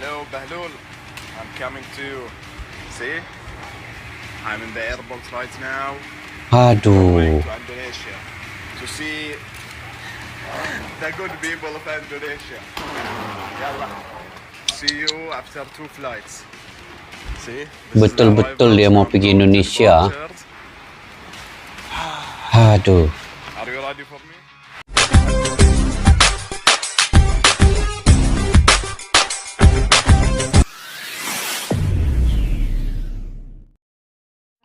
Hello, Bahlul. I'm coming to see. I'm in the airport right now. Going Aduh. to Indonesia to see the good people of Indonesia. Yalla. See you after 2 flights. See? This is the Betul-betul arrivals dia mau and pergi boarding Indonesia. departures. Aduh. Are you ready for me?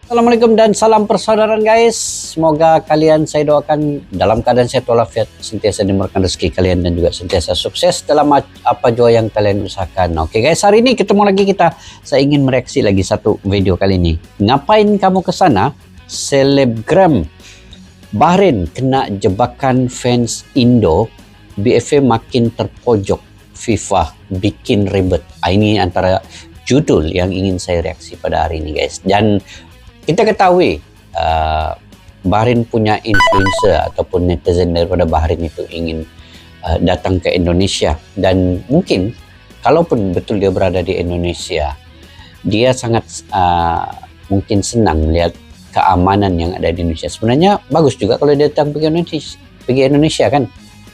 Assalamualaikum dan salam persaudaraan guys. Semoga kalian, saya doakan dalam keadaan sehat walafiat, sentiasa dimurahkan rezeki kalian dan juga sentiasa sukses dalam apa jua yang kalian usahakan. Oke guys, hari ini ketemu lagi kita. Saya ingin mereaksi lagi satu video kali ini. Ngapain kamu ke sana? Selebgram Bahrain kena jebakan fans Indo, BFA makin terpojok, FIFA bikin ribet. Ini antara judul yang ingin saya reaksi pada hari ini guys. Dan kita ketahui Bahrain punya influencer ataupun netizen daripada Bahrain itu ingin datang ke Indonesia, dan mungkin kalaupun betul dia berada di Indonesia, dia sangat mungkin senang melihat keamanan yang ada di Indonesia. Sebenarnya bagus juga kalau dia datang pergi Indonesia kan,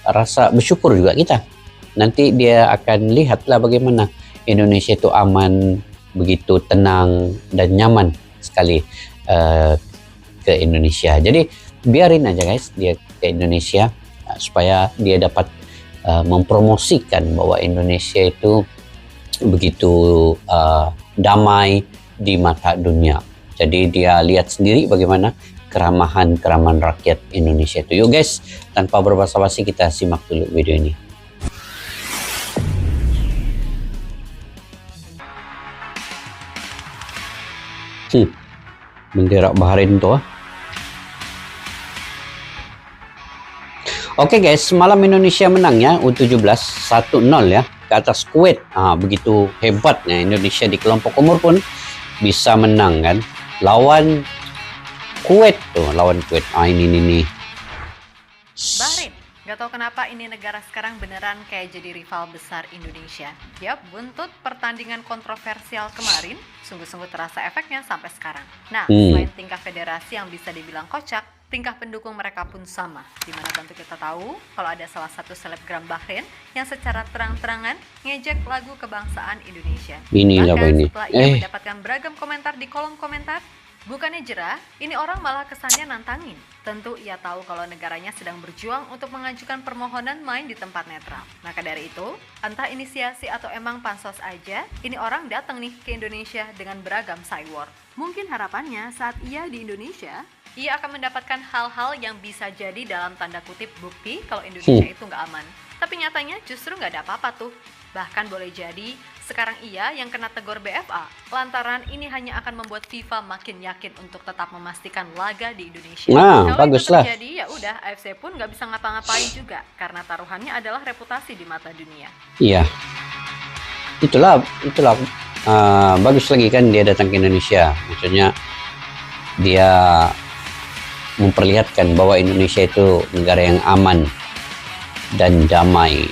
rasa bersyukur juga kita. Nanti dia akan lihatlah bagaimana Indonesia itu aman, begitu tenang dan nyaman sekali ke Indonesia. Jadi biarin aja guys dia ke Indonesia supaya dia dapat mempromosikan bahwa Indonesia itu begitu damai di mata dunia. Jadi dia lihat sendiri bagaimana keramahan rakyat Indonesia itu. Yuk guys, tanpa berbasa-basi kita simak dulu video ini. Bendera Bahrain tuh. Oke guys, semalam Indonesia menang ya, U17 1-0 ya ke atas Kuwait. Begitu hebatnya Indonesia di kelompok umur pun bisa menang kan lawan Kuwait tuh, lawan Kuwait. Ini Bahrain. Gak tau kenapa ini negara sekarang beneran kayak jadi rival besar Indonesia. Yap, buntut pertandingan kontroversial kemarin, sungguh-sungguh terasa efeknya sampai sekarang. Nah, selain tingkah federasi yang bisa dibilang kocak, tingkah pendukung mereka pun sama. Dimana tentu kita tahu kalau ada salah satu selebgram Bahrain yang secara terang-terangan ngejek lagu kebangsaan Indonesia. Bahkan setelah ia mendapatkan beragam komentar di kolom komentar, bukannya jerah, ini orang malah kesannya nantangin. Tentu ia tahu kalau negaranya sedang berjuang untuk mengajukan permohonan main di tempat netral. Maka dari itu, entah inisiasi atau emang pansos aja, ini orang datang nih ke Indonesia dengan beragam cywar. Mungkin harapannya saat ia di Indonesia, ia akan mendapatkan hal-hal yang bisa jadi dalam tanda kutip bukti kalau Indonesia itu nggak aman. Tapi nyatanya justru nggak ada apa-apa tuh. Bahkan boleh jadi sekarang ia yang kena tegur BFA lantaran ini hanya akan membuat FIFA makin yakin untuk tetap memastikan laga di Indonesia. Kalau baguslah. itu terjadi ya udah, AFC pun nggak bisa ngapa-ngapain juga karena taruhannya adalah reputasi di mata dunia. Iya, itulah bagus lagi kan dia datang ke Indonesia. Maksudnya dia memperlihatkan bahwa Indonesia itu negara yang aman dan damai.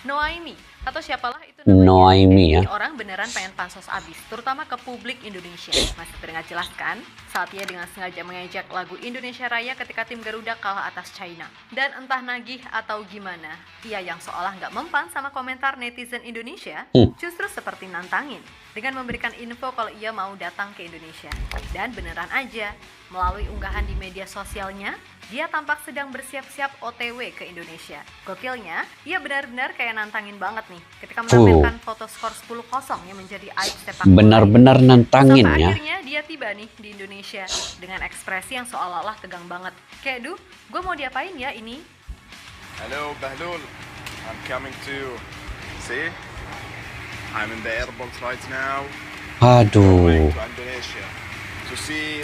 Noaimi atau siapalah itu namanya, Noaimi ya. ini orang beneran pengen pansos abis, terutama ke publik Indonesia. Masih teringat jelas kan saat ia dengan sengaja mengejek lagu Indonesia Raya ketika tim Garuda kalah atas China. Dan entah nagih atau gimana, ia yang seolah nggak mempan sama komentar netizen Indonesia, justru seperti nantangin dengan memberikan info kalau ia mau datang ke Indonesia. Dan beneran aja, melalui unggahan di media sosialnya, dia tampak sedang bersiap-siap OTW ke Indonesia. Gokilnya, ia benar-benar kayak nantangin banget nih ketika menampilkan foto skor 10-0 yang menjadi aib sepak bola. Benar-benar nantangin ya. Sampai akhirnya dia tiba nih di Indonesia dengan ekspresi yang seolah-olah tegang banget. Kayak, duh, gue mau diapain ya ini? Hello, Bahlul. I'm coming to see. I'm in the airport right now. Going to Indonesia to see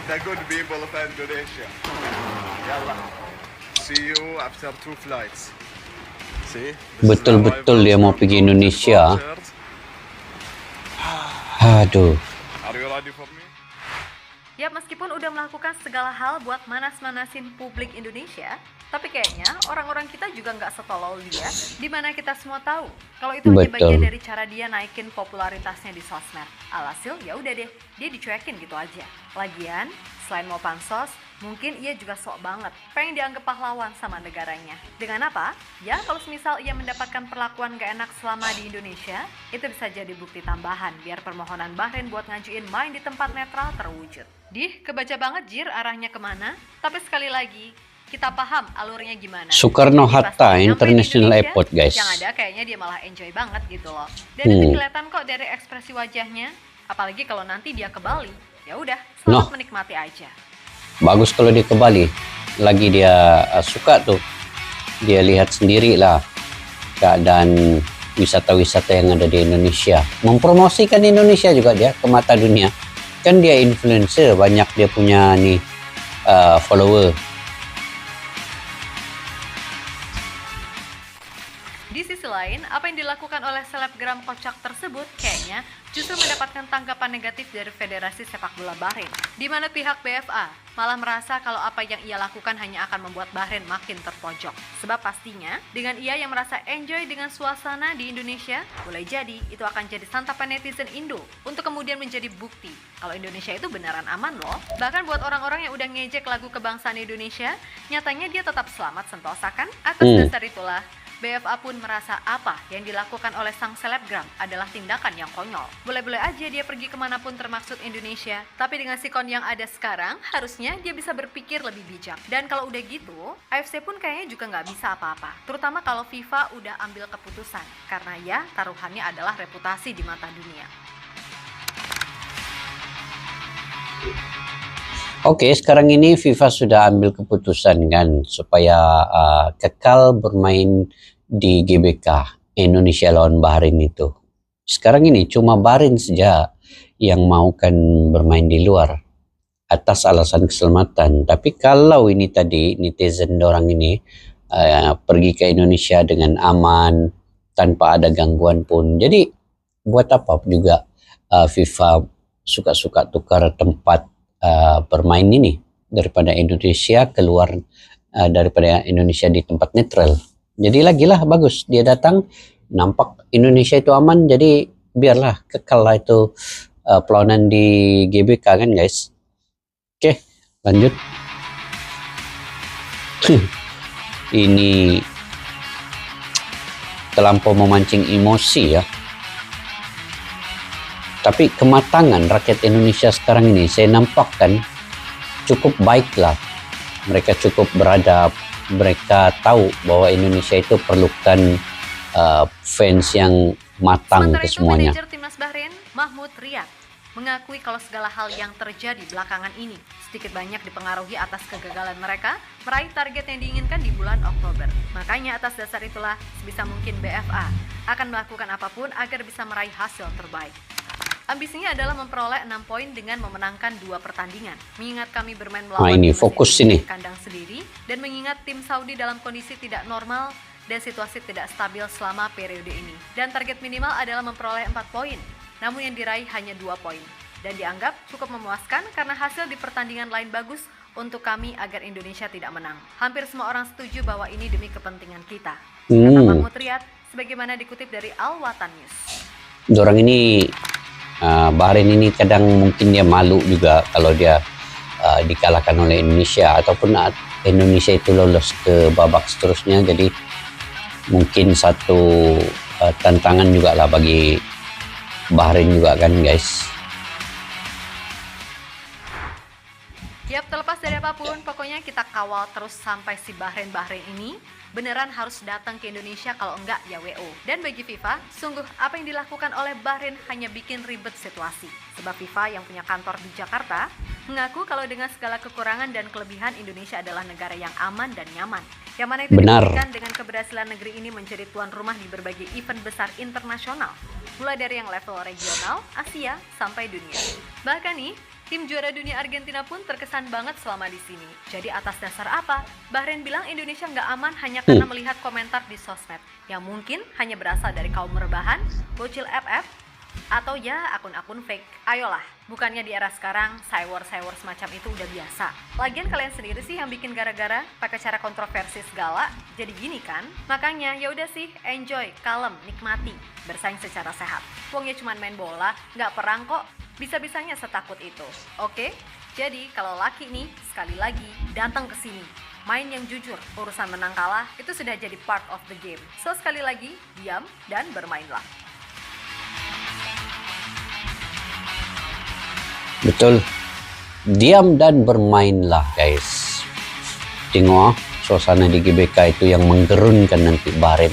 the good people of Indonesia. Yalla. See you after 2 flights. See? Betul-betul dia mau pergi Indonesia. Aduh. Are you ready for me? Ya, meskipun udah melakukan segala hal buat manas-manasin publik Indonesia, Tapi kayaknya orang-orang kita juga nggak setolol dia, dimana kita semua tahu kalau itu hanya bagian Betul. dari cara dia naikin popularitasnya di sosmed. Alhasil ya udah deh, dia dicuekin gitu aja. Lagian, selain mau pansos, mungkin ia juga sok banget pengen dianggap pahlawan sama negaranya. Dengan apa? Ya kalau semisal ia mendapatkan perlakuan gak enak selama di Indonesia, itu bisa jadi bukti tambahan biar permohonan Bahrain buat ngajuin main di tempat netral terwujud. Kebaca banget Jir arahnya kemana, tapi sekali lagi, kita paham alurnya gimana. Soekarno-Hatta Jadi pas dia nyampe di International Indonesia, Airport, guys. yang ada kayaknya dia malah enjoy banget gitu loh. Dan itu kelihatan kok dari ekspresi wajahnya. Apalagi kalau nanti dia ke Bali, ya udah selamat menikmati aja. Bagus kalau dia ke Bali. Lagi dia suka tuh. Dia lihat sendiri lah keadaan wisata-wisata yang ada di Indonesia. Mempromosikan Indonesia juga dia ke mata dunia. Kan dia influencer, banyak dia punya nih follower. Di sisi lain, apa yang dilakukan oleh selebgram kocak tersebut kayaknya justru mendapatkan tanggapan negatif dari Federasi Sepak Bola Bahrain, di mana pihak BFA malah merasa kalau apa yang ia lakukan hanya akan membuat Bahrain makin terpojok. Sebab pastinya, dengan ia yang merasa enjoy dengan suasana di Indonesia, boleh jadi itu akan jadi santapan netizen Indo untuk kemudian menjadi bukti kalau Indonesia itu beneran aman loh. Bahkan buat orang-orang yang udah ngejek lagu kebangsaan Indonesia, nyatanya dia tetap selamat sentosa kan? Atas dasar itulah, BFA pun merasa apa yang dilakukan oleh sang selebgram adalah tindakan yang konyol. Boleh-boleh aja dia pergi kemanapun termaksud Indonesia, tapi dengan sikon yang ada sekarang, harusnya dia bisa berpikir lebih bijak. Dan kalau udah gitu, AFC pun kayaknya juga nggak bisa apa-apa. Terutama kalau FIFA udah ambil keputusan, karena ya taruhannya adalah reputasi di mata dunia. Oke, sekarang ini FIFA sudah ambil keputusan kan supaya kekal bermain di GBK Indonesia lawan Bahrain itu. Sekarang ini cuma Bahrain saja yang mau kan bermain di luar atas alasan keselamatan. Tapi kalau ini tadi netizen orang ini pergi ke Indonesia dengan aman tanpa ada gangguan pun. Jadi buat apa juga FIFA suka-suka tukar tempat bermain ini daripada Indonesia keluar daripada Indonesia di tempat netral. Jadi lagilah bagus dia datang, nampak Indonesia itu aman, jadi biarlah kekal lah itu perlawanan di GBK kan guys. Oke, lanjut. Ini terlampau memancing emosi ya. Tapi kematangan rakyat Indonesia sekarang ini saya nampakkan cukup baiklah. Mereka cukup beradab, mereka tahu bahwa Indonesia itu perlukan fans yang matang ke semuanya. Manajer Timnas Bahrain, Mahmud Riyad, mengakui kalau segala hal yang terjadi belakangan ini sedikit banyak dipengaruhi atas kegagalan mereka meraih target yang diinginkan di bulan Oktober. Makanya atas dasar itulah sebisa mungkin BFA akan melakukan apapun agar bisa meraih hasil terbaik. Ambisinya adalah memperoleh 6 poin dengan memenangkan 2 pertandingan. Mengingat kami bermain melawan ini Timnas fokus Indonesia ini. di kandang sendiri, dan mengingat tim Saudi dalam kondisi tidak normal dan situasi tidak stabil selama periode ini. Dan target minimal adalah memperoleh 4 poin, namun yang diraih hanya 2 poin. Dan dianggap cukup memuaskan karena hasil di pertandingan lain bagus untuk kami agar Indonesia tidak menang. Hampir semua orang setuju bahwa ini demi kepentingan kita. Kata Mahmud Riyad, sebagaimana dikutip dari Al Watan News. Dorang ini Bahrain ini kadang mungkin dia malu juga kalau dia dikalahkan oleh Indonesia ataupun Indonesia itu lolos ke babak seterusnya. Jadi mungkin satu tantangan juga lah bagi Bahrain juga kan guys. Yap, terlepas dari apapun, pokoknya kita kawal terus sampai si Bahrain ini beneran harus datang ke Indonesia, kalau enggak ya WO. Dan bagi FIFA, sungguh apa yang dilakukan oleh Bahrain hanya bikin ribet situasi. Sebab FIFA yang punya kantor di Jakarta mengaku kalau dengan segala kekurangan dan kelebihan, Indonesia adalah negara yang aman dan nyaman. Yang mana itu dibuktikan dengan keberhasilan negeri ini menjadi tuan rumah di berbagai event besar internasional, mulai dari yang level regional, Asia, sampai dunia. Bahkan nih, tim juara dunia Argentina pun terkesan banget selama di sini. Jadi atas dasar apa? Bahrain bilang Indonesia nggak aman hanya karena melihat komentar di sosmed yang mungkin hanya berasal dari kaum rebahan, bocil FF, atau ya akun-akun fake. Ayolah, bukannya di era sekarang cyber semacam itu udah biasa. Lagian kalian sendiri sih yang bikin gara-gara pakai cara kontroversi segala, jadi gini kan? Makanya ya udah sih, enjoy, kalem, nikmati, bersaing secara sehat. Wong ya cuman main bola, nggak perang kok. Bisa-bisanya setakut itu. Oke? Jadi kalau laki nih, sekali lagi datang ke sini. Main yang jujur, urusan menang kalah itu sudah jadi part of the game. So sekali lagi, diam dan bermainlah. Betul. Diam dan bermainlah, guys. Tengok suasana di GBK itu yang menggerunkan nanti Bahrain.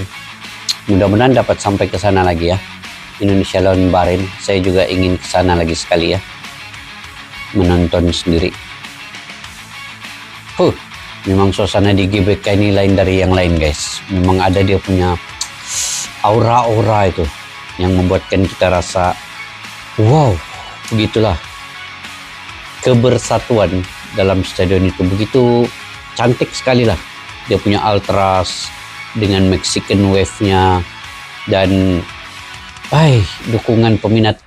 Mudah-mudahan dapat sampai ke sana lagi ya. Indonesia lawan Bahrain. Saya juga ingin ke sana lagi sekali ya. Menonton sendiri. Memang suasana di GBK ini lain dari yang lain, guys. Memang ada dia punya aura-aura itu yang membuatkan kita rasa wow, begitulah. Kebersatuan dalam stadion itu begitu cantik sekali lah. Dia punya ultras dengan Mexican wave-nya dan dukungan peminat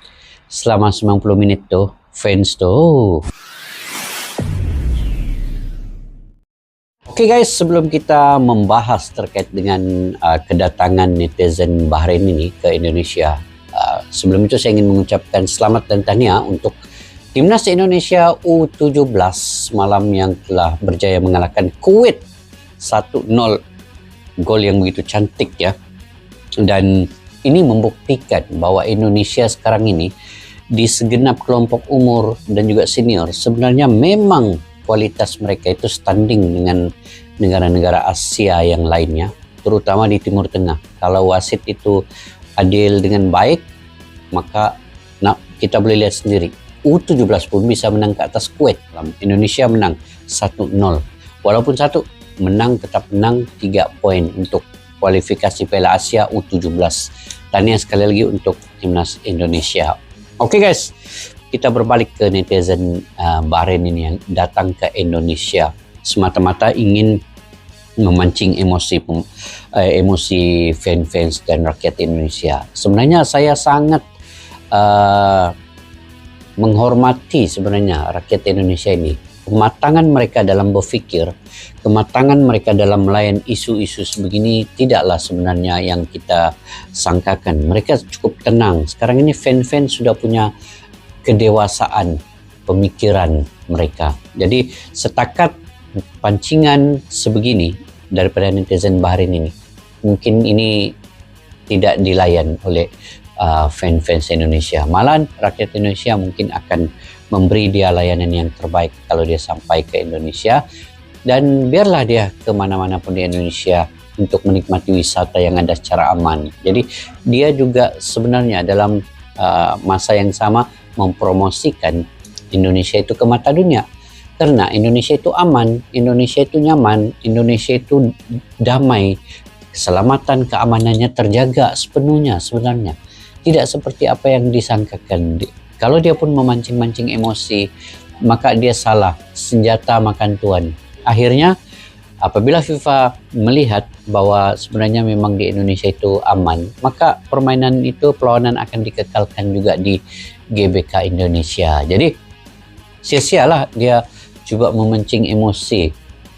selama 90 menit tuh, fans tuh. Oke guys, sebelum kita membahas terkait dengan kedatangan netizen Bahrain ini ke Indonesia, sebelum itu saya ingin mengucapkan selamat dan tahniah untuk Timnas Indonesia U17 malam yang telah berjaya mengalahkan Kuwait 1-0. Gol yang begitu cantik ya. Dan ini membuktikan bahwa Indonesia sekarang ini di segenap kelompok umur dan juga senior sebenarnya memang kualitas mereka itu standing dengan negara-negara Asia yang lainnya, terutama di Timur Tengah. Kalau wasit itu adil dengan baik, maka kita boleh lihat sendiri. U17 pun bisa menang ke atas Kuwait. Indonesia menang 1-0. Walaupun menang tetap menang 3 poin untuk kualifikasi Piala Asia U17. Tahniah sekali lagi untuk Timnas Indonesia. Oke guys, kita berbalik ke netizen Bahrain ini yang datang ke Indonesia semata-mata ingin memancing emosi fans dan rakyat Indonesia. Sebenarnya saya sangat menghormati sebenarnya rakyat Indonesia ini. Kematangan mereka dalam berfikir, kematangan mereka dalam melayan isu-isu sebegini tidaklah sebenarnya yang kita sangkakan. Mereka cukup tenang. Sekarang ini fans sudah punya kedewasaan pemikiran mereka. Jadi setakat pancingan sebegini daripada netizen Bahrain ini, mungkin ini tidak dilayan oleh fans Indonesia. Malahan rakyat Indonesia mungkin akan memberi dia layanan yang terbaik kalau dia sampai ke Indonesia, dan biarlah dia kemana-mana pun di Indonesia untuk menikmati wisata yang ada secara aman. Jadi dia juga sebenarnya dalam masa yang sama mempromosikan Indonesia itu ke mata dunia, karena Indonesia itu aman, Indonesia itu nyaman, Indonesia itu damai, keselamatan keamanannya terjaga sepenuhnya sebenarnya. Tidak seperti apa yang disangkakan. Kalau dia pun memancing-mancing emosi, maka dia salah, senjata makan tuan. Akhirnya apabila FIFA melihat bahwa sebenarnya memang di Indonesia itu aman, maka permainan itu, perlawanan akan dikekalkan juga di GBK Indonesia. Jadi sia-sialah dia coba memancing emosi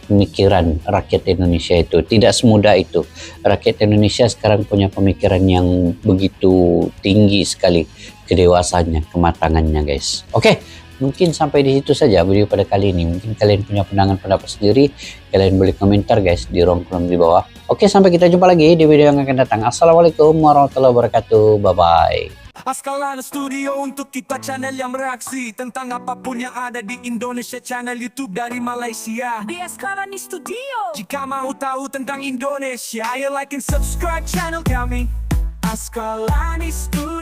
pemikiran rakyat Indonesia itu. Tidak semudah itu. Rakyat Indonesia sekarang punya pemikiran yang begitu tinggi sekali, kedewasaannya, kematangannya guys. Oke, mungkin sampai di situ saja video pada kali ini. Mungkin kalian punya pandangan pendapat sendiri, kalian boleh komentar guys di ruang kolom di bawah. Oke, sampai kita jumpa lagi di video yang akan datang. Assalamualaikum warahmatullahi wabarakatuh. Bye-bye. Askalana Studio untuk kita channel yang bereaksi tentang apapun yang ada di Indonesia, channel YouTube dari Malaysia di Askalani Studio. Jika mau tahu tentang Indonesia, ayo like and subscribe channel kami Askalani Studio.